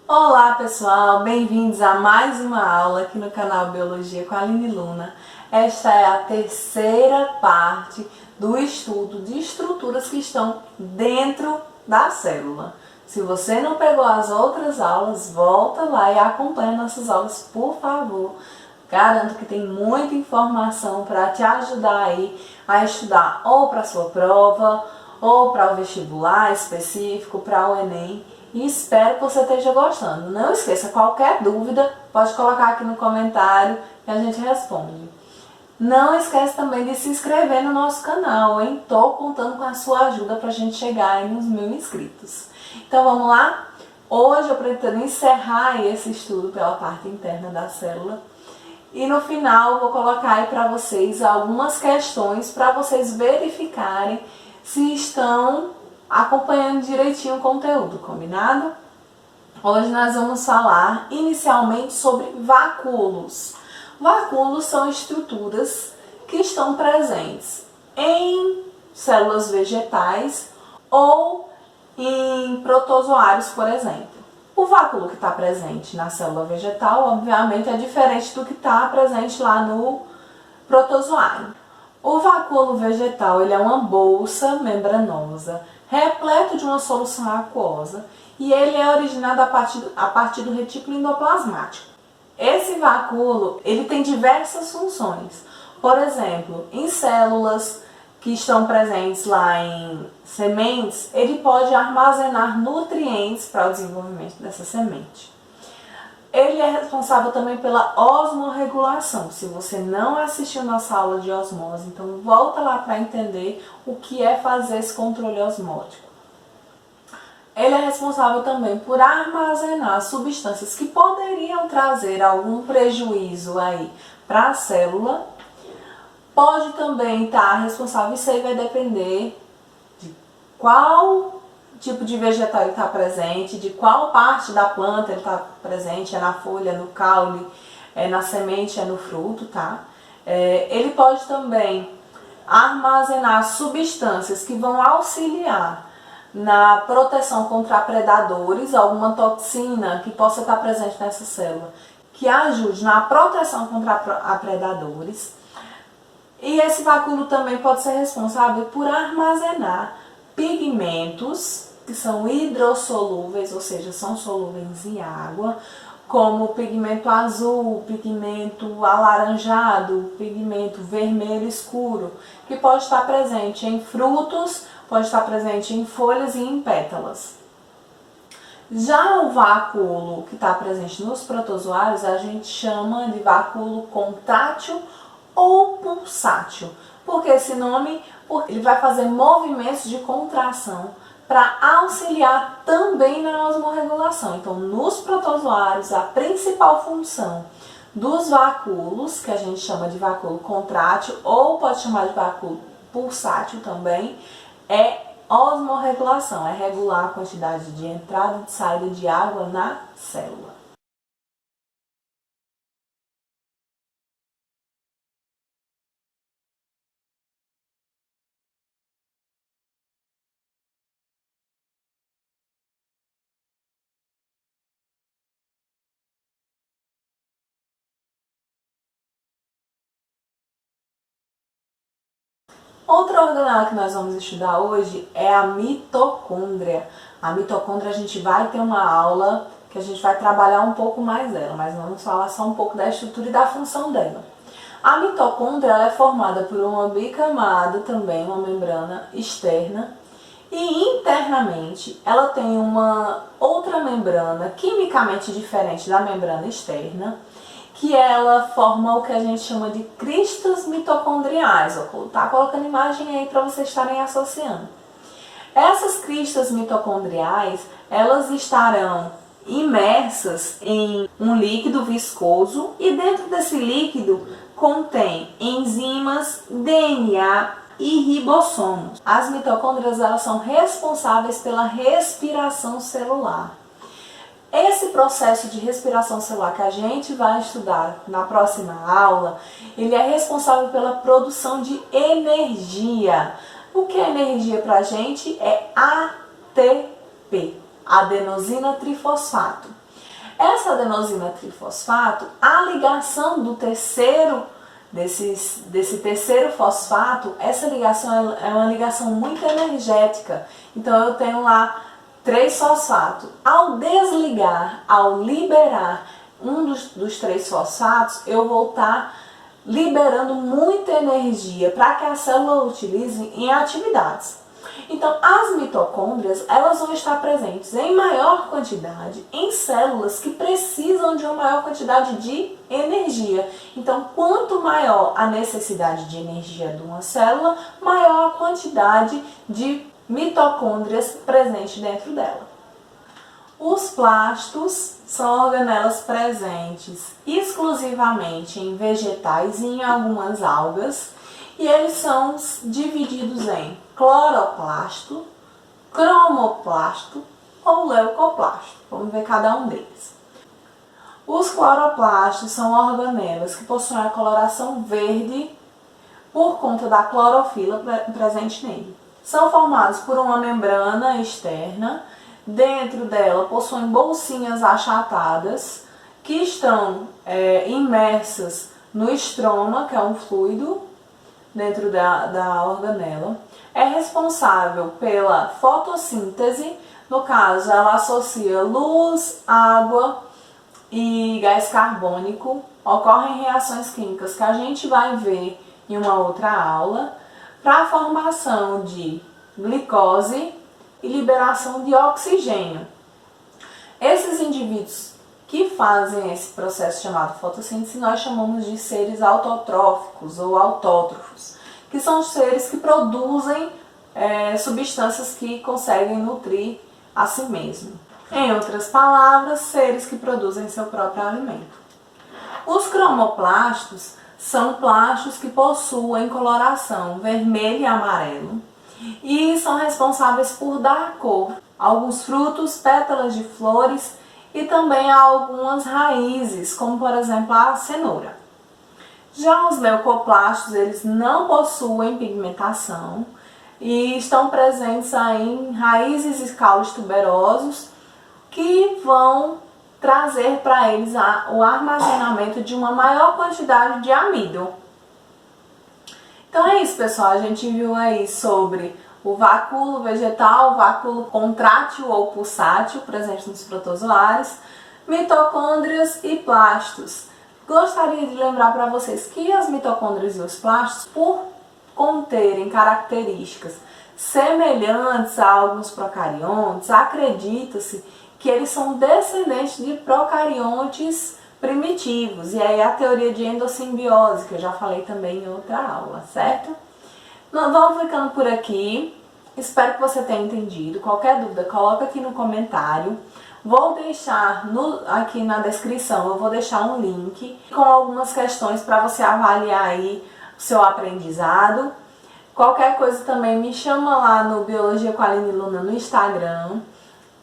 Olá pessoal, bem-vindos a mais uma aula aqui no canal Biologia com a Aline Luna. Esta é a terceira parte do estudo de estruturas que estão dentro da célula. Se você não pegou as outras aulas, volta lá e acompanha nossas aulas, por favor. Garanto que tem muita informação para te ajudar aí a estudar ou para a sua prova, ou para o vestibular específico, para o Enem. E espero que você esteja gostando. Não esqueça, qualquer dúvida pode colocar aqui no comentário que a gente responde. Não esquece também de se inscrever no nosso canal, hein? Tô contando com a sua ajuda para a gente chegar aí nos 1000 inscritos. Então vamos lá? Hoje eu pretendo encerrar esse estudo pela parte interna da célula. E no final eu vou colocar aí para vocês algumas questões para vocês verificarem se estão acompanhando direitinho o conteúdo, combinado? Hoje nós vamos falar inicialmente sobre vacúolos. Vacúolos são estruturas que estão presentes em células vegetais ou em protozoários, por exemplo. O vacúolo que está presente na célula vegetal, obviamente, é diferente do que está presente lá no protozoário. O vacúolo vegetal ele é uma bolsa membranosa, repleto de uma solução aquosa, e ele é originado a partir do retículo endoplasmático. Esse vacúolo ele tem diversas funções. Por exemplo, em células que estão presentes lá em sementes, ele pode armazenar nutrientes para o desenvolvimento dessa semente. Ele é responsável também pela osmorregulação. Se você não assistiu nossa aula de osmose, então volta lá para entender o que é fazer esse controle osmótico. Ele é responsável também por armazenar substâncias que poderiam trazer algum prejuízo aí para a célula. Pode também estar responsável, isso aí vai depender de qual tipo de vegetal ele está presente, de qual parte da planta ele está presente, é na folha, no caule, é na semente, é no fruto, tá? Ele pode também armazenar substâncias que vão auxiliar na proteção contra predadores, alguma toxina que possa estar presente nessa célula, que ajude na proteção contra predadores. E esse vacúolo também pode ser responsável por armazenar pigmentos que são hidrossolúveis, ou seja, são solúveis em água, como o pigmento azul, pigmento alaranjado, pigmento vermelho escuro, que pode estar presente em frutos, pode estar presente em folhas e em pétalas. Já o vacúolo que está presente nos protozoários, a gente chama de vacúolo contrátil ou pulsátil. Por que esse nome? Porque ele vai fazer movimentos de contração para auxiliar também na osmorregulação. Então, nos protozoários, a principal função dos vacúolos, que a gente chama de vacúolo contrátil ou pode chamar de vacúolo pulsátil também, é osmorregulação, é regular a quantidade de entrada e de saída de água na célula. Outra organela que nós vamos estudar hoje é a mitocôndria. A mitocôndria a gente vai ter uma aula que a gente vai trabalhar um pouco mais dela, mas vamos falar só um pouco da estrutura e da função dela. A mitocôndria ela é formada por uma bicamada também, uma membrana externa, e internamente ela tem uma outra membrana quimicamente diferente da membrana externa, que ela forma o que a gente chama de cristas mitocondriais. Vou estar colocando imagem aí para vocês estarem associando. Essas cristas mitocondriais, elas estarão imersas em um líquido viscoso e dentro desse líquido contém enzimas, DNA e ribossomos. As mitocôndrias elas são responsáveis pela respiração celular. Esse processo de respiração celular que a gente vai estudar na próxima aula, ele é responsável pela produção de energia. O que é energia para a gente é ATP, adenosina trifosfato. Essa adenosina trifosfato, a ligação do terceiro, desse terceiro fosfato, essa ligação é uma ligação muito energética. Então eu tenho lá 3 fosfatos. Ao desligar, ao liberar um dos 3 fosfatos, eu vou estar liberando muita energia para que a célula utilize em atividades. Então, as mitocôndrias, elas vão estar presentes em maior quantidade em células que precisam de uma maior quantidade de energia. Então, quanto maior a necessidade de energia de uma célula, maior a quantidade de mitocôndrias presentes dentro dela. Os plastos são organelas presentes exclusivamente em vegetais e em algumas algas, e eles são divididos em cloroplasto, cromoplasto ou leucoplasto. Vamos ver cada um deles. Os cloroplastos são organelas que possuem a coloração verde por conta da clorofila presente nele. São formados por uma membrana externa. Dentro dela possuem bolsinhas achatadas que estão imersas no estroma, que é um fluido dentro da organela. É responsável pela fotossíntese, no caso ela associa luz, água e gás carbônico. Ocorrem reações químicas que a gente vai ver em uma outra aula, para a formação de glicose e liberação de oxigênio. Esses indivíduos que fazem esse processo chamado fotossíntese, nós chamamos de seres autotróficos ou autótrofos, que são os seres que produzem substâncias que conseguem nutrir a si mesmo. Em outras palavras, seres que produzem seu próprio alimento. Os cromoplastos são plastos que possuem coloração vermelho e amarelo e são responsáveis por dar cor a alguns frutos, pétalas de flores e também a algumas raízes, como por exemplo a cenoura. Já os leucoplastos, eles não possuem pigmentação e estão presentes aí em raízes e caules tuberosos que vão trazer para eles o armazenamento de uma maior quantidade de amido. Então é isso, pessoal. A gente viu aí sobre o vacúolo vegetal, o vacúolo contrátil ou pulsátil, presente nos protozoários, mitocôndrias e plastos. Gostaria de lembrar para vocês que as mitocôndrias e os plastos, por conterem características semelhantes a alguns procariontes, acredita-se que eles são descendentes de procariontes primitivos. E aí a teoria de endossimbiose, que eu já falei também em outra aula, certo? Nós vamos ficando por aqui. Espero que você tenha entendido. Qualquer dúvida, coloca aqui no comentário. Vou deixar aqui na descrição, eu vou deixar um link com algumas questões para você avaliar aí o seu aprendizado. Qualquer coisa também me chama lá no Biologia com a Aline Luna no Instagram,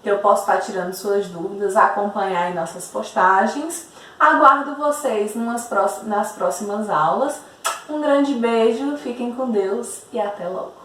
que eu posso estar tirando suas dúvidas, acompanhar aí nossas postagens. Aguardo vocês nas próximas aulas. Um grande beijo, fiquem com Deus e até logo!